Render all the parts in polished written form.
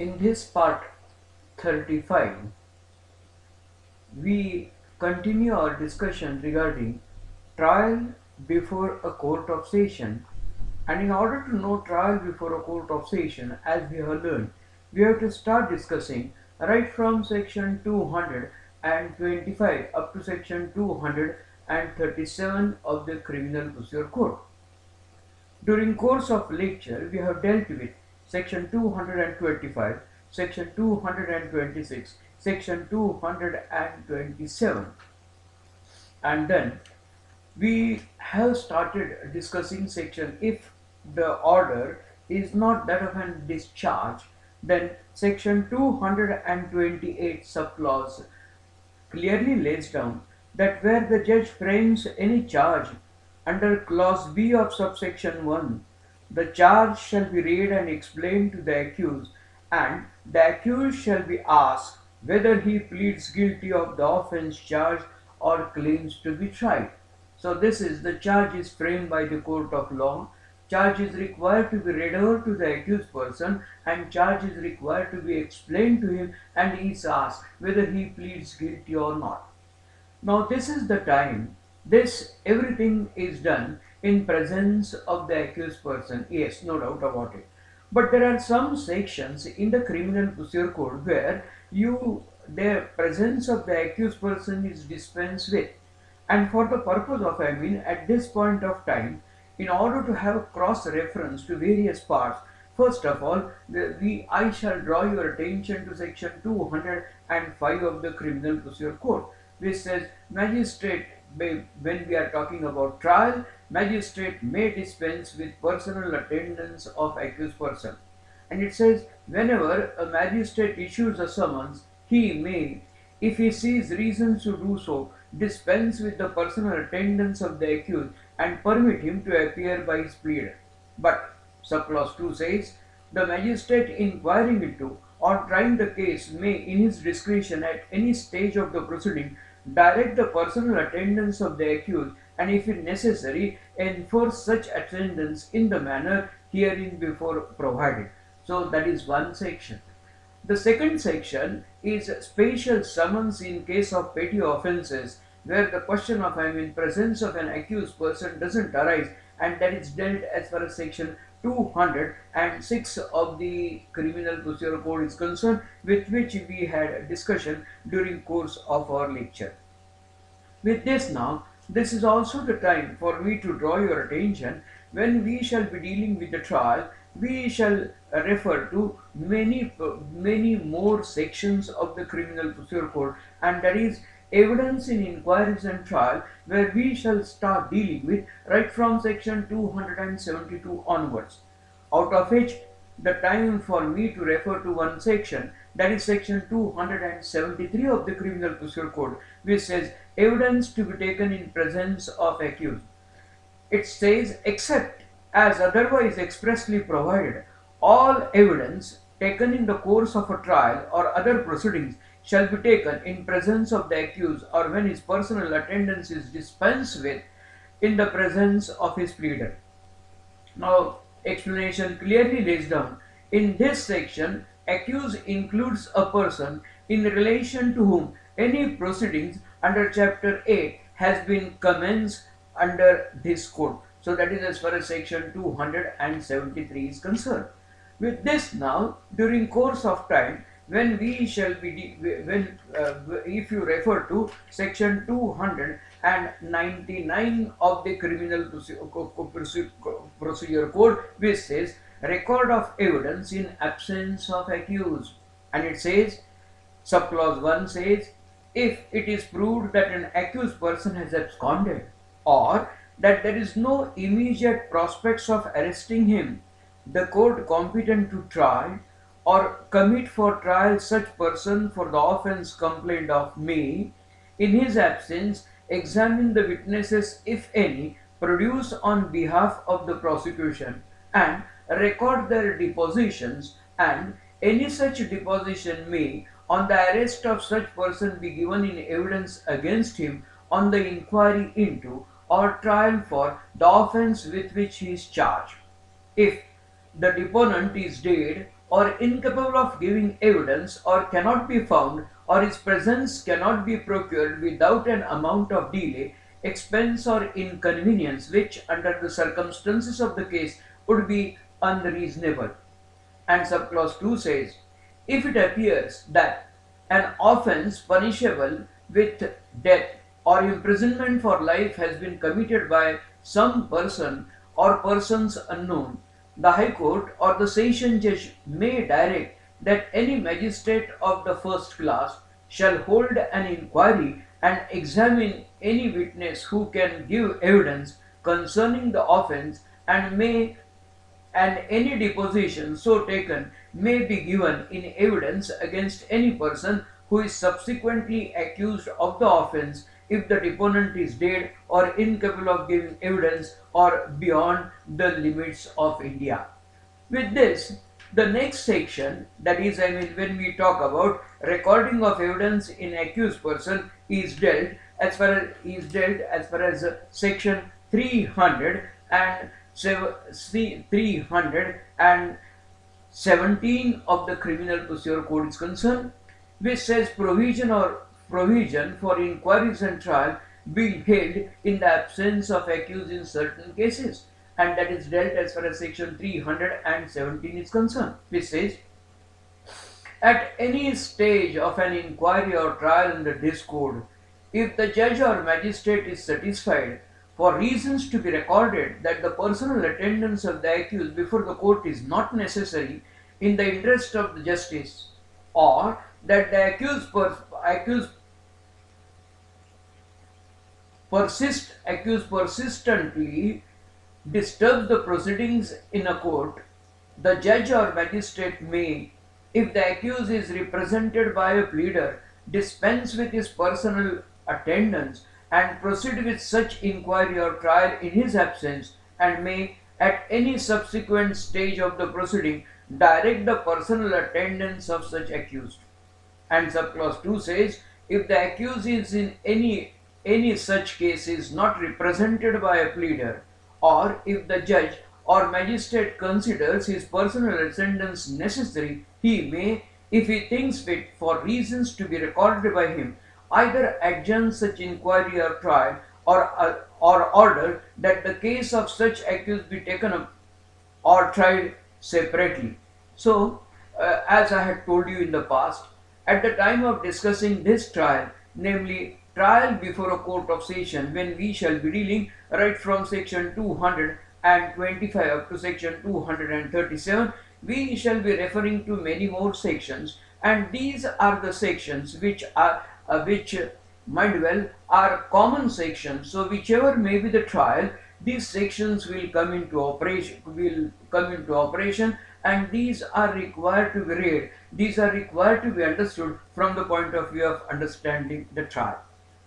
In this part 35, we continue our discussion regarding trial before a court of session. And in order to know trial before a court of session, as we have learned, we have to start discussing right from section 225 up to section 237 of the Criminal Procedure Code. During course of lecture, we have dealt with section 225, section 226, section 227, and then we have started discussing section if the order is not that of an discharge, then section 228 subclause clearly lays down that where the judge frames any charge under clause B of subsection 1, the charge shall be read and explained to the accused, and the accused shall be asked whether he pleads guilty of the offence charged or claims to be tried. So this is the charge is framed by the court of law. Charge is required to be read over to the accused person, and charge is required to be explained to him, and he is asked whether he pleads guilty or not. Now this is the time. Everything is done in presence of the accused person. Yes, no doubt about it. But there are some sections in the Criminal Procedure Code where the presence of the accused person is dispensed with. And for the purpose of, at this point of time, in order to have cross-reference to various parts, first of all, I shall draw your attention to section 205 of the Criminal Procedure Code, which says magistrate, when we are talking about trial, magistrate may dispense with personal attendance of accused person. And it says whenever a magistrate issues a summons, he may, if he sees reasons to do so, dispense with the personal attendance of the accused and permit him to appear by his pleader. But subclause 2 says the magistrate inquiring into or trying the case may, in his discretion at any stage of the proceeding, direct the personal attendance of the accused, and if it necessary, enforce such attendance in the manner herein before provided. So that is one section. The second section is special summons in case of petty offences, where the question of presence of an accused person doesn't arise, and that is dealt as far as section 206 of the Criminal Procedure Code is concerned, with which we had a discussion during course of our lecture. With this now, this is also the time for me to draw your attention. When we shall be dealing with the trial, we shall refer to many more sections of the Criminal Procedure Code, and that is evidence in inquiries and trial, where we shall start dealing with right from section 272 onwards. Out of which, the time for me to refer to one section, that is section 273 of the Criminal Procedure Code, which says evidence to be taken in presence of accused. It says, except as otherwise expressly provided, all evidence taken in the course of a trial or other proceedings shall be taken in presence of the accused, or when his personal attendance is dispensed with, in the presence of his pleader. Now, explanation clearly lays down. In this section, accused includes a person in relation to whom any proceedings under chapter 8 has been commenced under this code. So that is as far as section 273 is concerned. With this now, during course of time, when we shall be, if you refer to section 299 of the Criminal Procedure Code, which says record of evidence in absence of accused, and it says, subclause 1 says, if it is proved that an accused person has absconded, or that there is no immediate prospects of arresting him, the court competent to try or commit for trial such person for the offence complained of may, in his absence, examine the witnesses, if any, produce on behalf of the prosecution, and record their depositions, and any such deposition may, on the arrest of such person, be given in evidence against him on the inquiry into or trial for the offence with which he is charged. If the deponent is dead or incapable of giving evidence or cannot be found, or his presence cannot be procured without an amount of delay, expense or inconvenience which under the circumstances of the case would be unreasonable. And subclause 2 says, if it appears that an offence punishable with death or imprisonment for life has been committed by some person or persons unknown, the High Court or the Session Judge may direct that any magistrate of the first class shall hold an inquiry and examine any witness who can give evidence concerning the offence, and any deposition so taken may be given in evidence against any person who is subsequently accused of the offence if the deponent is dead or incapable of giving evidence or beyond the limits of India. With this, the next section, that is, when we talk about recording of evidence in accused person, is dealt as far as section 317 of the Criminal Procedure Code is concerned, which says provision for inquiries and trial being held in the absence of accused in certain cases, and that is dealt as far as section 317 is concerned, which says at any stage of an inquiry or trial under this code, if the judge or magistrate is satisfied for reasons to be recorded that the personal attendance of the accused before the court is not necessary in the interest of the justice, or that the accused persistently disturbs the proceedings in a court, the judge or magistrate may, if the accused is represented by a pleader, dispense with his personal attendance and proceed with such inquiry or trial in his absence, and may at any subsequent stage of the proceeding direct the personal attendance of such accused. And subclause 2 says, if the accused is in any such case is not represented by a pleader, or if the judge or magistrate considers his personal attendance necessary, he may, if he thinks fit for reasons to be recorded by him, either adjourn such inquiry or trial, or order that the case of such accused be taken up or tried separately. So, as I had told you in the past, at the time of discussing this trial, namely trial before a court of session, when we shall be dealing right from section 225 up to section 237, we shall be referring to many more sections, and these are the sections which mind well are common sections. So whichever may be the trial, these sections will come into operation, and these are required to be read. These are required to be understood from the point of view of understanding the trial.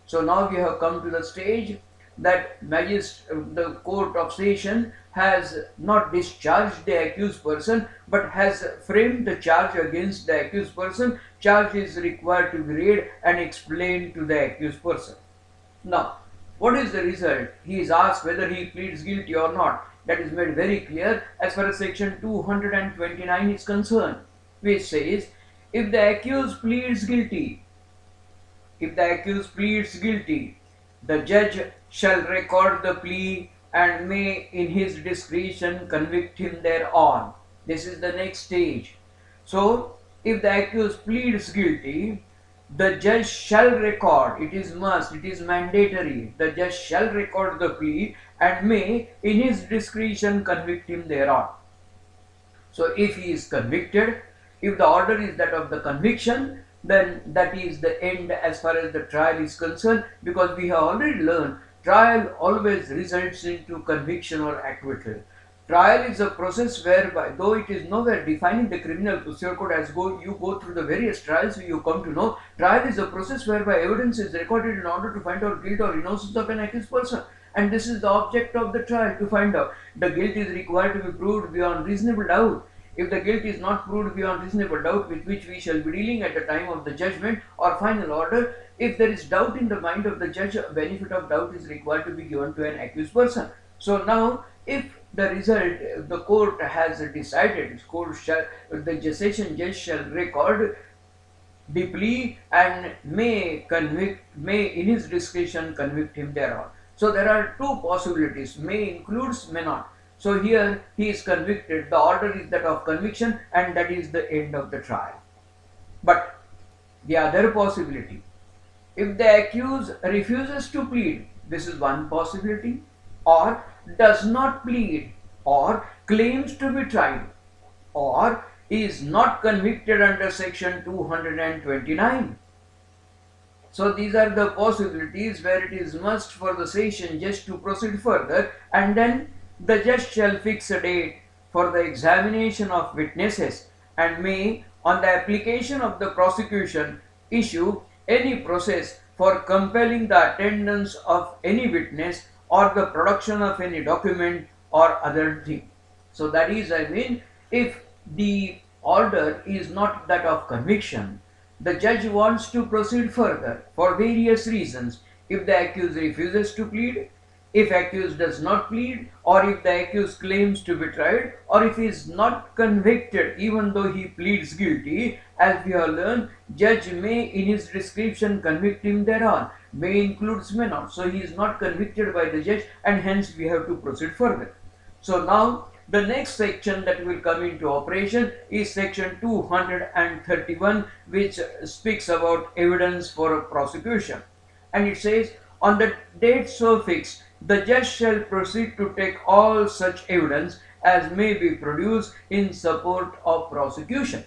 So now we have come to the stage that the court of session has not discharged the accused person, but has framed the charge against the accused person. Charge is required to be read and explained to the accused person. Now, what is the result? He is asked whether he pleads guilty or not. That is made very clear as far as section 229 is concerned, which says, if the accused pleads guilty, the judge shall record the plea and may in his discretion convict him thereon. This is the next stage. So, if the accused pleads guilty, the judge shall record, it is must, it is mandatory, the judge shall record the plea and may in his discretion convict him thereon. So, if he is convicted, if the order is that of the conviction, then that is the end as far as the trial is concerned, because we have already learned trial always results into conviction or acquittal. Trial is a process whereby, though it is nowhere defining the Criminal Procedure Code, as you go through the various trials, you come to know trial is a process whereby evidence is recorded in order to find out guilt or innocence of an accused person. And this is the object of the trial, to find out. The guilt is required to be proved beyond reasonable doubt. If the guilt is not proved beyond reasonable doubt, with which we shall be dealing at the time of the judgment or final order, if there is doubt in the mind of the judge, benefit of doubt is required to be given to an accused person. So now, if the result the court has decided, the session judge shall record the plea and may in his discretion convict him thereon. So there are two possibilities, may includes, may not. So here he is convicted, the order is that of conviction, and that is the end of the trial. But the other possibility, if the accused refuses to plead, this is one possibility, or does not plead, or claims to be tried, or is not convicted under section 229. So these are the possibilities where it is must for the session judge to proceed further, and then the judge shall fix a date for the examination of witnesses and may, on the application of the prosecution, issue any process for compelling the attendance of any witness or the production of any document or other thing. So that is, if the order is not that of conviction, the judge wants to proceed further for various reasons. If the accused refuses to plead, if accused does not plead, or if the accused claims to be tried, or if he is not convicted even though he pleads guilty, as we have learned, judge may in his discretion convict him thereon. May includes, may not. So he is not convicted by the judge, and hence we have to proceed further. So now the next section that will come into operation is section 231, which speaks about evidence for a prosecution. And it says, on the date so fixed, the judge shall proceed to take all such evidence as may be produced in support of prosecution.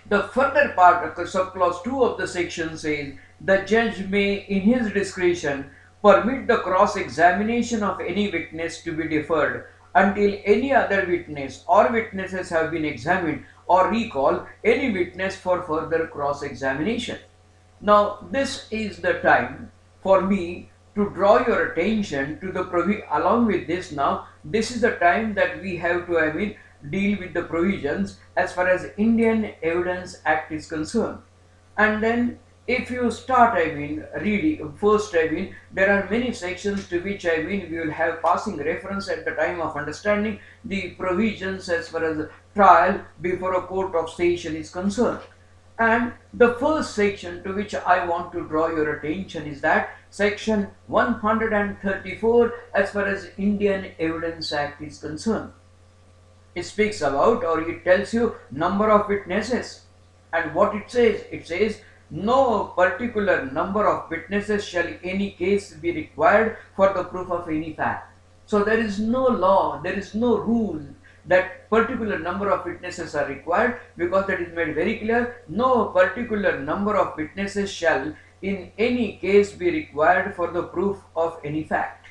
The further part of the subclause 2 of the section says, the judge may in his discretion permit the cross-examination of any witness to be deferred until any other witness or witnesses have been examined, or recall any witness for further cross-examination. Now this is the time for me to draw your attention to the along with this. Now this is the time that we have to deal with the provisions as far as Indian Evidence Act is concerned. And then if you start reading first, there are many sections to which we will have passing reference at the time of understanding the provisions as far as trial before a court of session is concerned. And the first section to which I want to draw your attention is that section 134 as far as Indian Evidence Act is concerned. It speaks about, or it tells you, number of witnesses. And what it says, no particular number of witnesses shall in any case be required for the proof of any fact. So there is no law, there is no rule that particular number of witnesses are required, because that is made very clear. No particular number of witnesses shall in any case be required for the proof of any fact.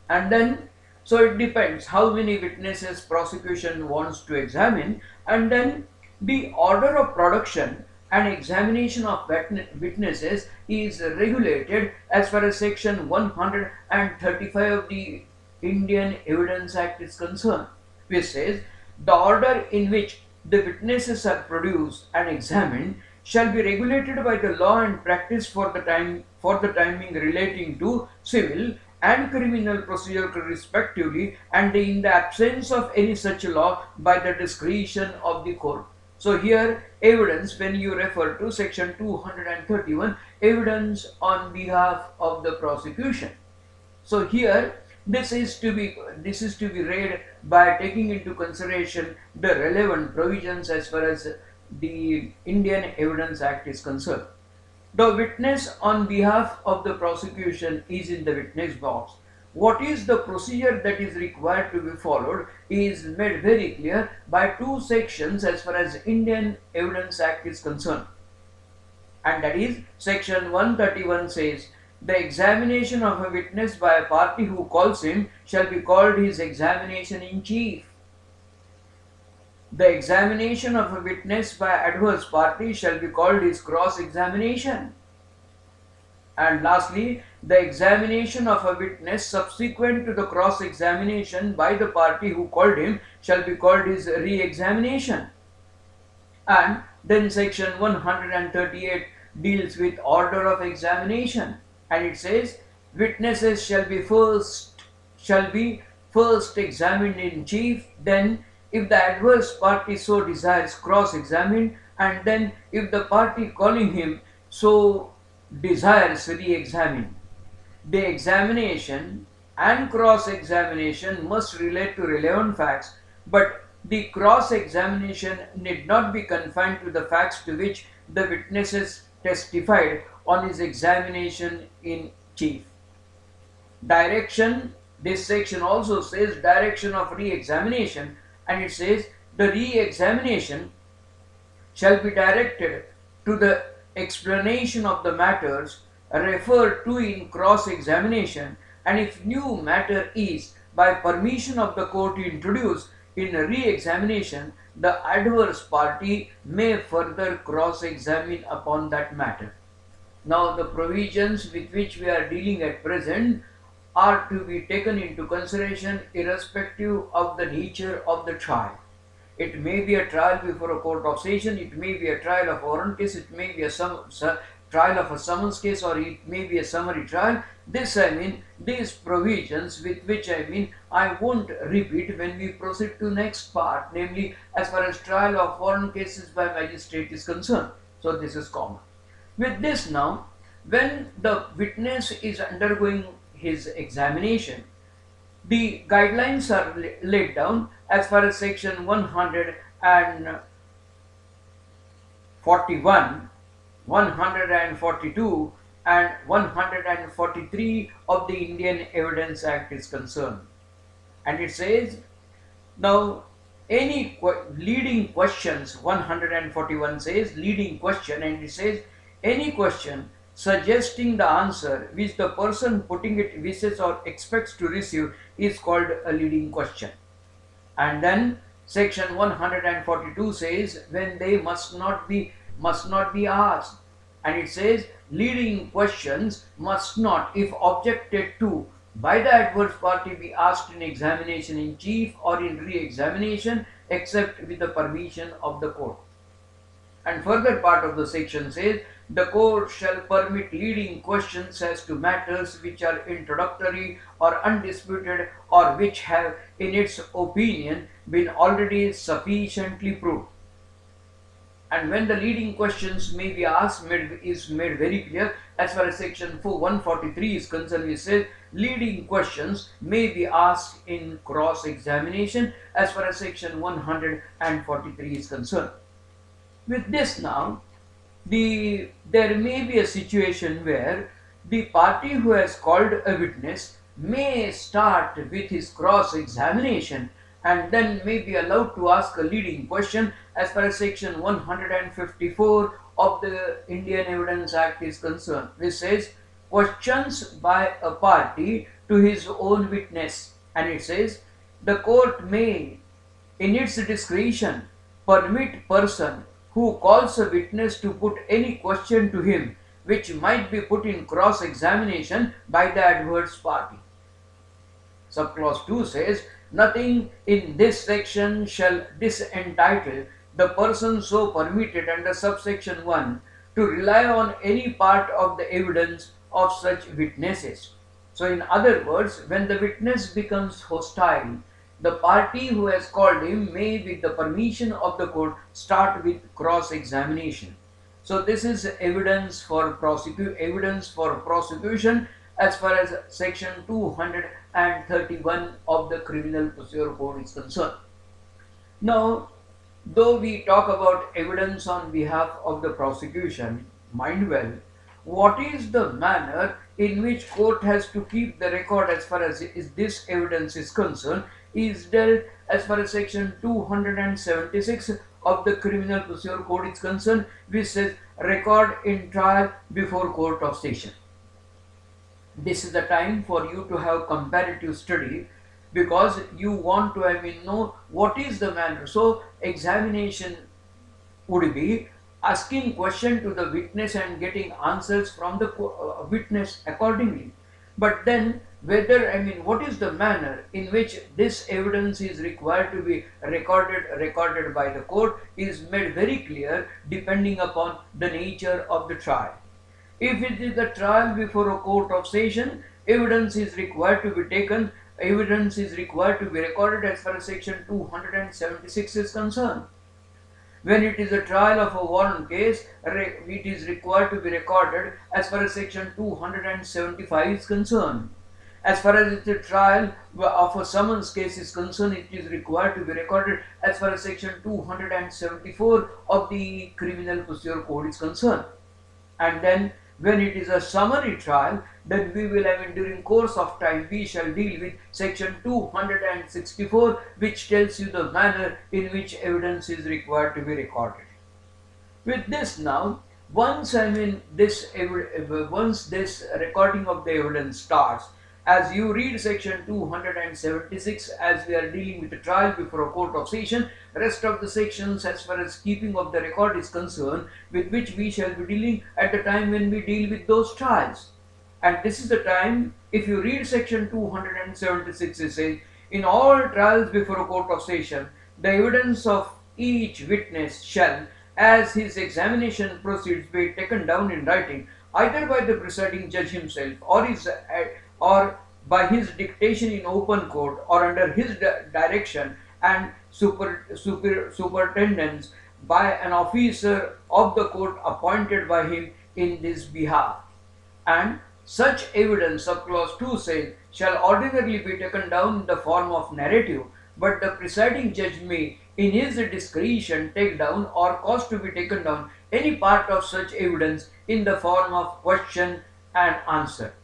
And then, so it depends how many witnesses prosecution wants to examine, and then the order of production and examination of witnesses is regulated as far as section 135 of the Indian Evidence Act is concerned, which says the order in which the witnesses are produced and examined shall be regulated by the law and practice for the timing relating to civil and criminal procedure respectively, and in the absence of any such law by the discretion of the court. So here evidence, when you refer to section 231, evidence on behalf of the prosecution. So here this is to be read by taking into consideration the relevant provisions as far as the Indian Evidence Act is concerned. The witness on behalf of the prosecution is in the witness box. What is the procedure that is required to be followed is made very clear by two sections as far as Indian Evidence Act is concerned. And that is, section 131 says, the examination of a witness by a party who calls him shall be called his examination in chief. The examination of a witness by adverse party shall be called his cross-examination. And lastly, the examination of a witness subsequent to the cross-examination by the party who called him shall be called his re-examination. And then section 138 deals with order of examination, and it says witnesses shall be first first examined in chief, then if the adverse party so desires, cross-examined, and then if the party calling him so desires, re-examined. The examination and cross-examination must relate to relevant facts, but the cross-examination need not be confined to the facts to which the witnesses testified on his examination in chief. Direction, this section also says direction of re-examination, and it says the re-examination shall be directed to the explanation of the matters referred to in cross-examination, and if new matter is by permission of the court introduced in re-examination, the adverse party may further cross-examine upon that matter. Now the provisions with which we are dealing at present are to be taken into consideration irrespective of the nature of the trial. It may be a trial before a court of session, it may be a trial of warrant case, it may be a trial of a summons case, or it may be a summary trial. This these provisions with which I won't repeat when we proceed to next part, namely as far as trial of warrant cases by magistrate is concerned. So this is common. With this now, when the witness is undergoing his examination, the guidelines are laid down as far as section 141, 142 and 143 of the Indian Evidence Act is concerned. And it says, now any leading questions, 141 says leading question, and it says any question suggesting the answer which the person putting it wishes or expects to receive is called a leading question. And then section 142 says when they must not be asked, and it says leading questions must not, if objected to by the adverse party, be asked in examination in chief or in re-examination except with the permission of the court. And further part of the section says the court shall permit leading questions as to matters which are introductory or undisputed, or which have in its opinion been already sufficiently proved. And when the leading questions may be asked is made very clear as far as section 143 is concerned. It says leading questions may be asked in cross-examination as far as section 143 is concerned. With this now, there may be a situation where the party who has called a witness may start with his cross-examination and then may be allowed to ask a leading question as far as section 154 of the Indian Evidence Act is concerned, which says questions by a party to his own witness. And it says the court may in its discretion permit person who calls a witness to put any question to him which might be put in cross-examination by the adverse party. Subclause 2 says, nothing in this section shall disentitle the person so permitted under subsection 1 to rely on any part of the evidence of such witnesses. So in other words, when the witness becomes hostile, the party who has called him may, with the permission of the court, start with cross-examination. So this is evidence for prosecution as far as section 231 of the Criminal Procedure Code is concerned. Now, though we talk about evidence on behalf of the prosecution, mind well, what is the manner in which court has to keep the record as far as this evidence is concerned is dealt as far as section 276 of the Criminal Procedure Code is concerned, which says record in trial before court of session. This is the time for you to have comparative study, because you want to know what is the manner. So examination would be asking question to the witness and getting answers from the witness accordingly. But then whether what is the manner in which this evidence is required to be recorded by the court is made very clear depending upon the nature of the trial. If it is a trial before a court of session, evidence is required to be taken evidence is required to be recorded as far as section 276 is concerned. When it is a trial of a warrant case, it is required to be recorded as far as section 275 is concerned. As far as the trial of a summons case is concerned, it is required to be recorded as far as section 274 of the Criminal Procedure Code is concerned. And then when it is a summary trial, then we will during course of time we shall deal with section 264, which tells you the manner in which evidence is required to be recorded. With this now, once this recording of the evidence starts, as you read section 276, as we are dealing with the trial before a court of session, rest of the sections as far as keeping of the record is concerned, with which we shall be dealing at the time when we deal with those trials. And this is the time, if you read section 276, it says, in all trials before a court of session, the evidence of each witness shall, as his examination proceeds, be taken down in writing, either by the presiding judge himself or by his dictation in open court, or under his direction and superintendence by an officer of the court appointed by him in this behalf. And such evidence, subclause 2 says, shall ordinarily be taken down in the form of narrative, but the presiding judge may, in his discretion, take down or cause to be taken down any part of such evidence in the form of question and answer.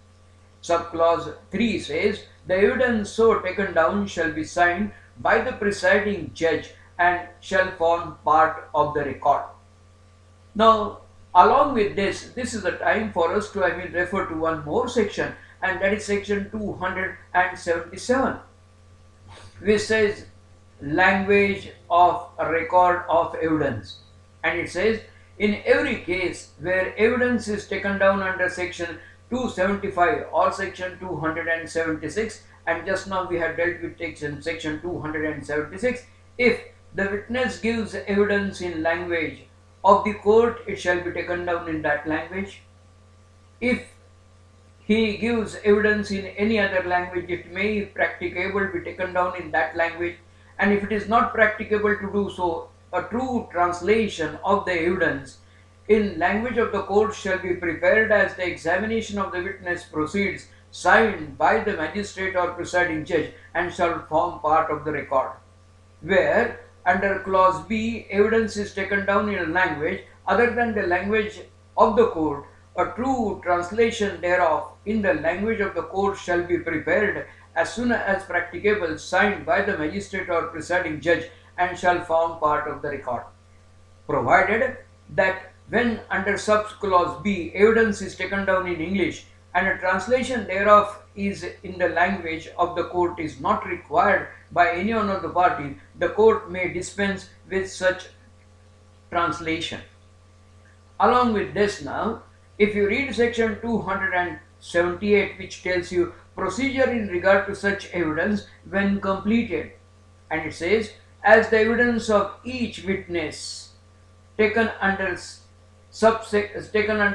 Subclause 3 says, the evidence so taken down shall be signed by the presiding judge and shall form part of the record. Now, along with this is the time for us to refer to one more section, and that is section 277, which says language of a record of evidence. And it says, in every case where evidence is taken down under section 275 or section 276, and just now we have dealt with section 276, if the witness gives evidence in language of the court, it shall be taken down in that language. If he gives evidence in any other language, it may, if practicable, be taken down in that language. And if it is not practicable to do so, a true translation of the evidence in language of the court shall be prepared as the examination of the witness proceeds, signed by the magistrate or presiding judge, and shall form part of the record. Where under clause B, evidence is taken down in a language other than the language of the court, a true translation thereof in the language of the court shall be prepared as soon as practicable, signed by the magistrate or presiding judge, and shall form part of the record. Provided that when under subclause B, evidence is taken down in English and a translation thereof is in the language of the court is not required by any one of the parties, the court may dispense with such translation. Along with this now, if you read section 278, which tells you procedure in regard to such evidence when completed, and it says, as the evidence of each witness taken under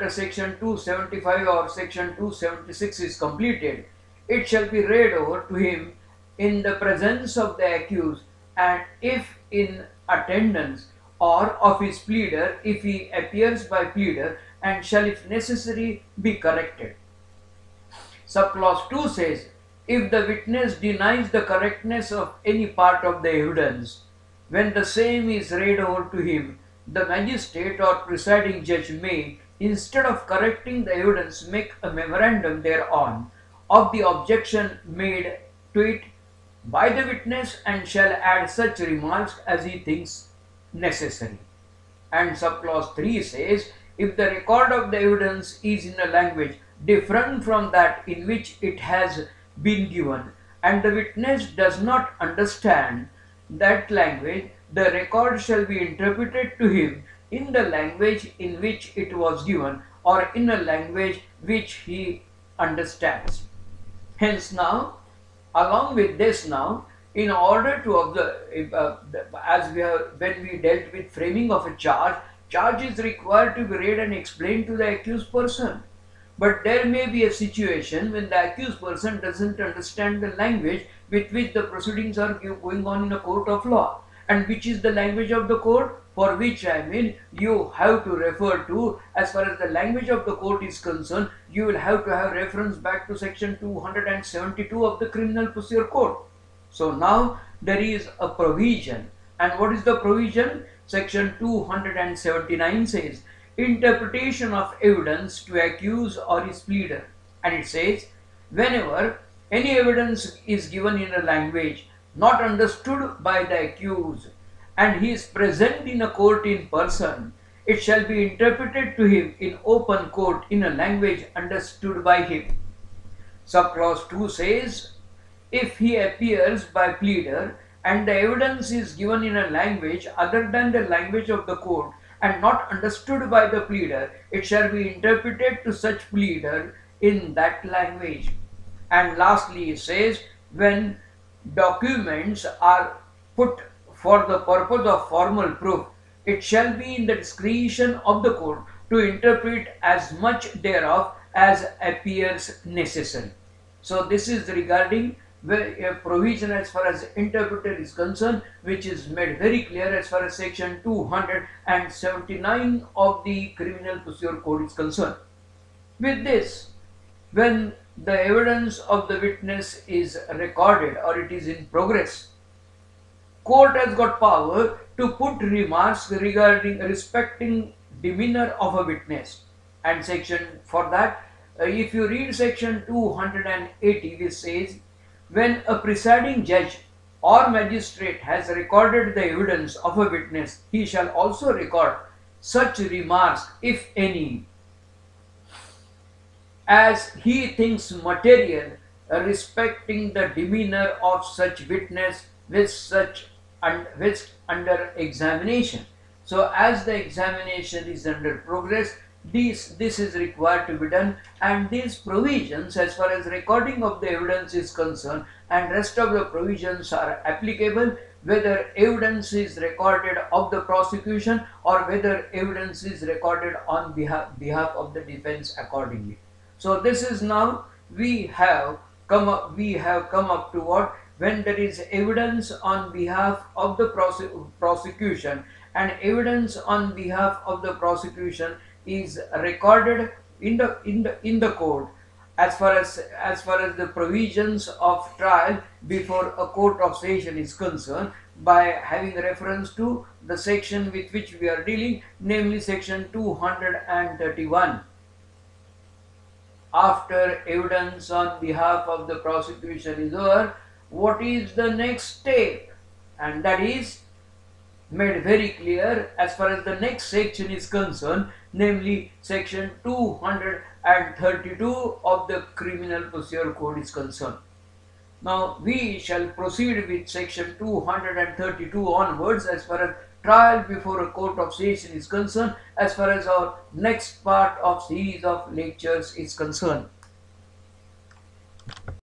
section 275 or section 276 is completed, it shall be read over to him in the presence of the accused, and if in attendance, or of his pleader if he appears by pleader, and shall if necessary be corrected. Subclause 2 says, if the witness denies the correctness of any part of the evidence, when the same is read over to him, the magistrate or presiding judge may, instead of correcting the evidence, make a memorandum thereon of the objection made to it by the witness, and shall add such remarks as he thinks necessary. And subclause 3 says, if the record of the evidence is in a language different from that in which it has been given, and the witness does not understand that language, the record shall be interpreted to him in the language in which it was given, or in a language which he understands. Hence now, along with this now, in order to observe, when we dealt with framing of a charge is required to be read and explained to the accused person. But there may be a situation when the accused person doesn't understand the language with which the proceedings are going on in a court of law. And which is the language of the court? For which I mean you have to refer to, as far as the language of the court is concerned, you will have to have reference back to section 272 of the Criminal Procedure Code. So now there is a provision. And what is the provision? Section 279 says, interpretation of evidence to accuse or his pleader. And it says, whenever any evidence is given in a language not understood by the accused, and he is present in a court in person, it shall be interpreted to him in open court in a language understood by him. Subclause 2 says, if he appears by pleader and the evidence is given in a language other than the language of the court and not understood by the pleader, it shall be interpreted to such pleader in that language. And lastly it says, when documents are put for the purpose of formal proof, it shall be in the discretion of the court to interpret as much thereof as appears necessary. So this is regarding a provision as far as interpreter is concerned, which is made very clear as far as section 279 of the Criminal Procedure Code is concerned. With this, when the evidence of the witness is recorded or it is in progress, court has got power to put remarks respecting demeanor of a witness. And section for that, if you read section 280, which says, when a presiding judge or magistrate has recorded the evidence of a witness, he shall also record such remarks, if any, as he thinks material respecting the demeanor of such witness which under examination. So as the examination is under progress, this is required to be done, and these provisions as far as recording of the evidence is concerned and rest of the provisions are applicable whether evidence is recorded of the prosecution or whether evidence is recorded on behalf of the defense accordingly. So this is now we have come up to what? When there is evidence on behalf of the prosecution and evidence on behalf of the prosecution is recorded in the court as far as the provisions of trial before a court of session is concerned, by having reference to the section with which we are dealing, namely section 231. After evidence on behalf of the prosecution is over, what is the next step? And that is made very clear as far as the next section is concerned, namely section 232 of the Criminal Procedure Code is concerned. Now we shall proceed with section 232 onwards as far as trial before a court of session is concerned, as far as our next part of series of lectures is concerned.